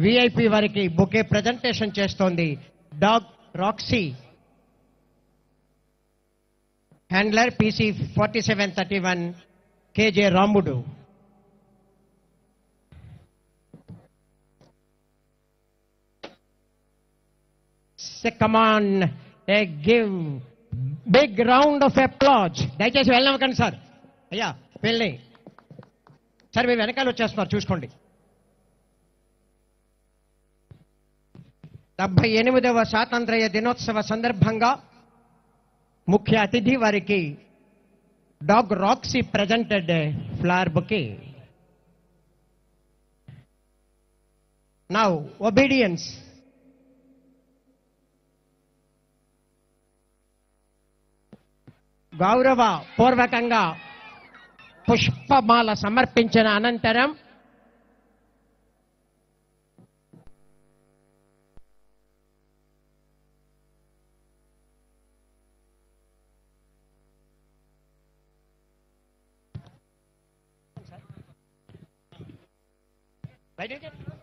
VIP వారికి bouquet presentation చేస్తోంది dog Roxy, handler PC 4731 KJ రాముడు. Come on, give big round of applause. దయచేసి వెళ్ళనకండి sir. అయ్యా వెళ్ళి సార్, మీ వెనకాల వచ్చేస్తున్నారు చూసుకోండి. 78వ స్వాతంత్ర్య దినోత్సవ సందర్భంగా ముఖ్య అతిథి వారికి dog Roxy presented flower bouquet. Now obedience. గౌరవ పూర్వకంగా పుష్పమాల సమర్పించిన అనంతరం Right?